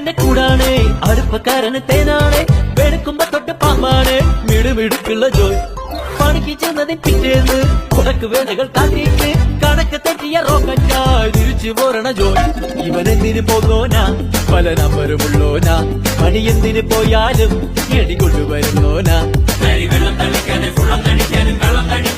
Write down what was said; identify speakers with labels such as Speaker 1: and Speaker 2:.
Speaker 1: അടുപ്പിന്റെ കൂടാണ്, അടുപ്പക്കാരന് തേനാണ്, വെളുക്കുമ്പോ തൊട്ട് പാമ്പാണ് മിടുമിടുക്കുള്ള ജോയ്. പണിക്ക് ചെന്നതിന് പിറ്റേന്ന് കുടക്ക് വേലകൾ കാത്തിട്ട് കണക്ക് തെറ്റിയ റോക്കറ്റായി തിരിച്ചു പോരണ ജോയ്. ഇവനെന്തിന് പോകോനാ, പല നമ്പരുമുള്ളോനാ, പണി എന്തിന് പോയാലും എടി കൊണ്ടുവരുന്നോനാ. വെള്ളം തളിക്കാനും വെള്ളം തളിക്കാനും വെള്ളം തളിക്കാനും